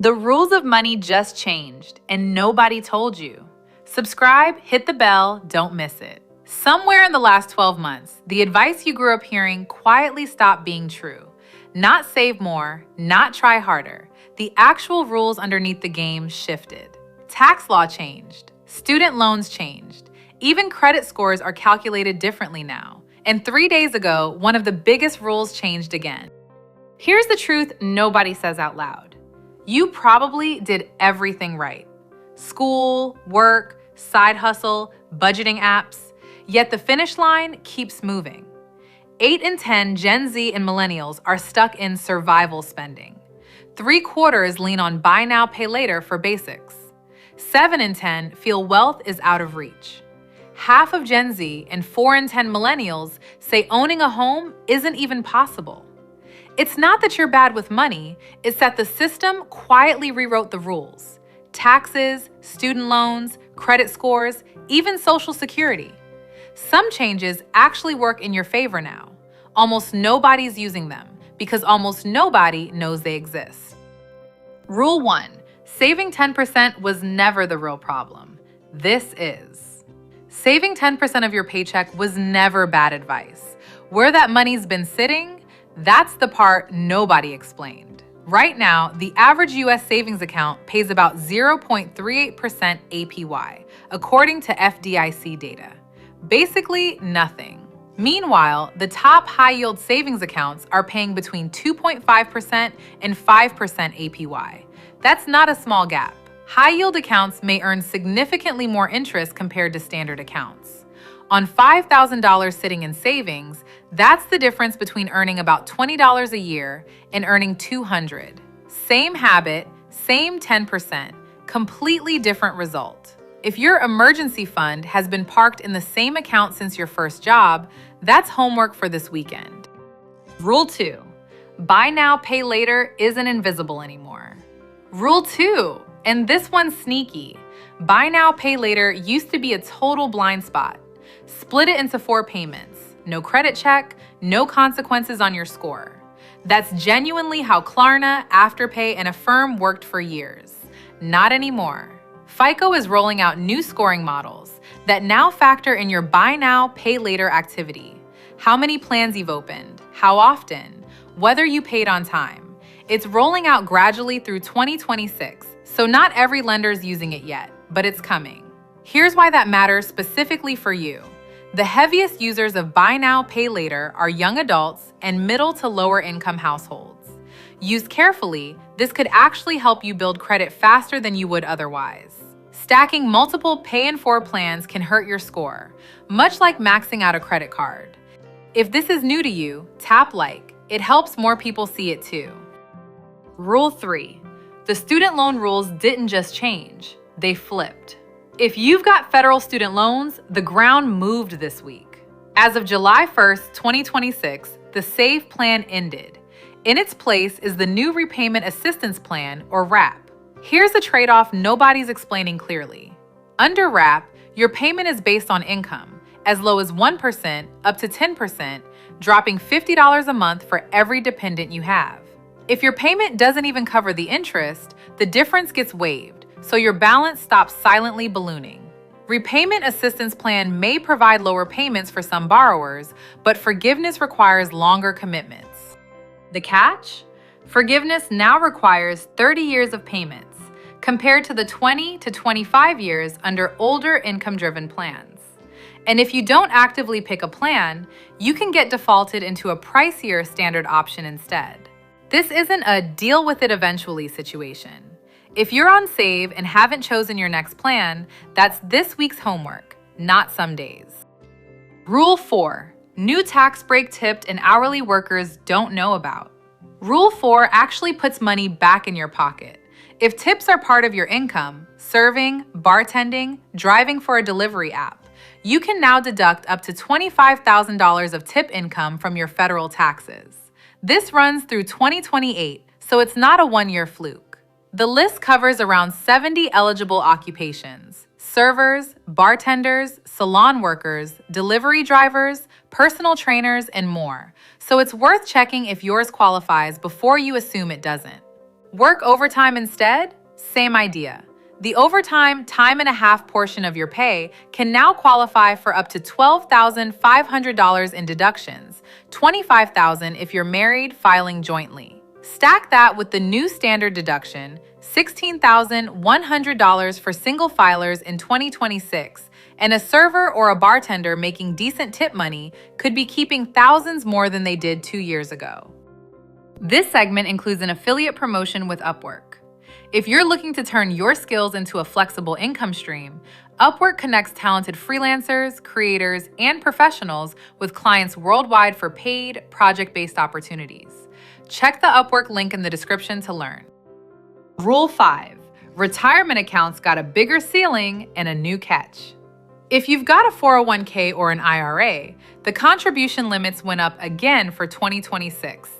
The rules of money just changed, and nobody told you. Subscribe, hit the bell, don't miss it. Somewhere in the last 12 months, the advice you grew up hearing quietly stopped being true. Not save more, not try harder. The actual rules underneath the game shifted. Tax law changed. Student loans changed. Even credit scores are calculated differently now. And 3 days ago, one of the biggest rules changed again. Here's the truth nobody says out loud. You probably did everything right. School, work, side hustle, budgeting apps. Yet the finish line keeps moving. 8 in 10 Gen Z and Millennials are stuck in survival spending. 3/4 lean on buy now, pay later for basics. 7 in 10 feel wealth is out of reach. Half of Gen Z and 4 in 10 Millennials say owning a home isn't even possible. It's not that you're bad with money, it's that the system quietly rewrote the rules. Taxes, student loans, credit scores, even Social Security. Some changes actually work in your favor now. Almost nobody's using them because almost nobody knows they exist. Rule 1. Saving 10% was never the real problem. This is. Saving 10% of your paycheck was never bad advice. Where that money's been sitting, that's the part nobody explained. Right now, the average US savings account pays about 0.38% APY, according to FDIC data. Basically, nothing. Meanwhile, the top high-yield savings accounts are paying between 2.5% and 5% APY. That's not a small gap. High-yield accounts may earn significantly more interest compared to standard accounts. On $5,000 sitting in savings, that's the difference between earning about $20 a year and earning $200. Same habit, same 10%, completely different result. If your emergency fund has been parked in the same account since your first job, that's homework for this weekend. Rule 2. Buy now, pay later isn't invisible anymore. Rule 2, and this one's sneaky. Buy now, pay later used to be a total blind spot. Split it into 4 payments. No credit check, no consequences on your score. That's genuinely how Klarna, Afterpay, and Affirm worked for years. Not anymore. FICO is rolling out new scoring models that now factor in your buy now, pay later activity. How many plans you've opened, how often, whether you paid on time. It's rolling out gradually through 2026, so not every lender's using it yet, but it's coming. Here's why that matters specifically for you. The heaviest users of buy now, pay later are young adults and middle to lower income households. Used carefully, this could actually help you build credit faster than you would otherwise. Stacking multiple pay in 4 plans can hurt your score, much like maxing out a credit card. If this is new to you, tap like. It helps more people see it too. Rule 3. The student loan rules didn't just change, they flipped. If you've got federal student loans, the ground moved this week. As of July 1st, 2026, the SAVE plan ended. In its place is the new Repayment Assistance Plan, or RAP. Here's a trade-off nobody's explaining clearly. Under RAP, your payment is based on income, as low as 1% up to 10%, dropping $50 a month for every dependent you have. If your payment doesn't even cover the interest, the difference gets waived, so your balance stops silently ballooning. Repayment Assistance Plan may provide lower payments for some borrowers, but forgiveness requires longer commitments. The catch? Forgiveness now requires 30 years of payments, compared to the 20 to 25 years under older income-driven plans. And if you don't actively pick a plan, you can get defaulted into a pricier standard option instead. This isn't a deal with it eventually situation. If you're on SAVE and haven't chosen your next plan, that's this week's homework, not some days. Rule 4. New tax break tipped and hourly workers don't know about. Rule 4 actually puts money back in your pocket. If tips are part of your income, serving, bartending, driving for a delivery app, you can now deduct up to $25,000 of tip income from your federal taxes. This runs through 2028, so it's not a one-year fluke. The list covers around 70 eligible occupations: servers, bartenders, salon workers, delivery drivers, personal trainers, and more. So it's worth checking if yours qualifies before you assume it doesn't. Work overtime instead? Same idea. The overtime time and a half portion of your pay can now qualify for up to $12,500 in deductions, $25,000 if you're married filing jointly. Stack that with the new standard deduction, $16,100 for single filers in 2026, and a server or a bartender making decent tip money could be keeping thousands more than they did 2 years ago. This segment includes an affiliate promotion with Upwork. If you're looking to turn your skills into a flexible income stream, Upwork connects talented freelancers, creators, and professionals with clients worldwide for paid, project-based opportunities. Check the Upwork link in the description to learn. Rule 5. Retirement accounts got a bigger ceiling and a new catch. If you've got a 401k or an IRA, the contribution limits went up again for 2026.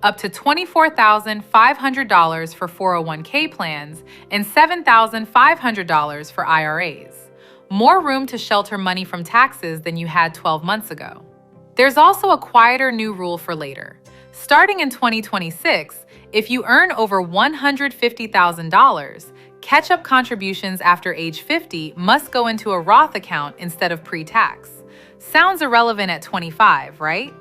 Up to $24,500 for 401k plans and $7,500 for IRAs. More room to shelter money from taxes than you had 12 months ago. There's also a quieter new rule for later. Starting in 2026, if you earn over $150,000, catch-up contributions after age 50 must go into a Roth account instead of pre-tax. Sounds irrelevant at 25, right?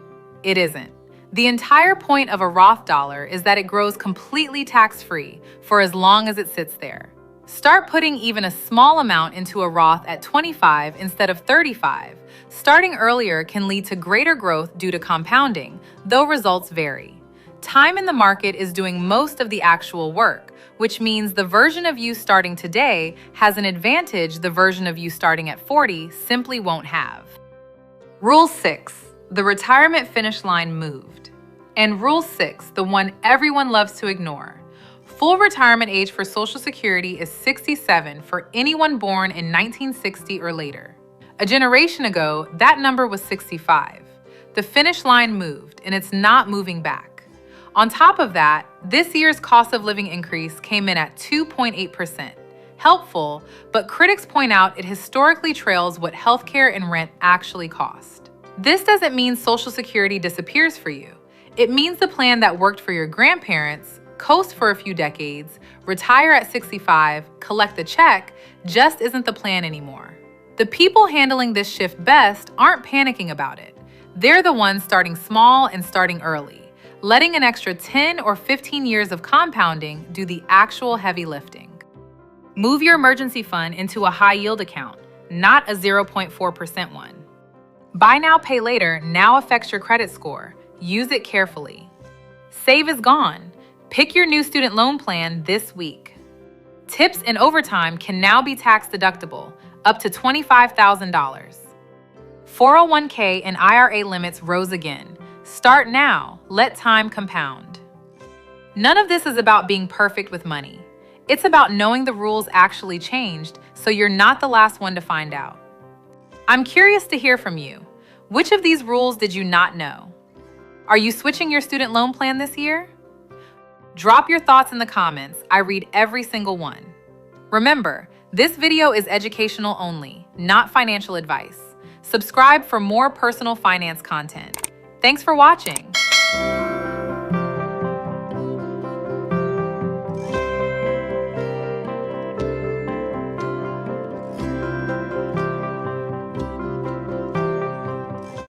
It isn't. The entire point of a Roth dollar is that it grows completely tax-free for as long as it sits there. Start putting even a small amount into a Roth at 25 instead of 35. Starting earlier can lead to greater growth due to compounding, though results vary. Time in the market is doing most of the actual work, which means the version of you starting today has an advantage the version of you starting at 40 simply won't have. Rule 6. The retirement finish line moved. And Rule 6, the one everyone loves to ignore. Full retirement age for Social Security is 67 for anyone born in 1960 or later. A generation ago, that number was 65. The finish line moved, and it's not moving back. On top of that, this year's cost of living increase came in at 2.8%. Helpful, but critics point out it historically trails what healthcare and rent actually cost. This doesn't mean Social Security disappears for you. It means the plan that worked for your grandparents, coast for a few decades, retire at 65, collect the check, just isn't the plan anymore. The people handling this shift best aren't panicking about it. They're the ones starting small and starting early, letting an extra 10 or 15 years of compounding do the actual heavy lifting. Move your emergency fund into a high-yield account, not a 0.4% one. Buy now, pay later now affects your credit score. Use it carefully. Save is gone. Pick your new student loan plan this week. Tips and overtime can now be tax deductible, up to $25,000. 401k and IRA limits rose again. Start now. Let time compound. None of this is about being perfect with money. It's about knowing the rules actually changed so you're not the last one to find out. I'm curious to hear from you. Which of these rules did you not know? Are you switching your student loan plan this year? Drop your thoughts in the comments. I read every single one. Remember, this video is educational only, not financial advice. Subscribe for more personal finance content. Thanks for watching.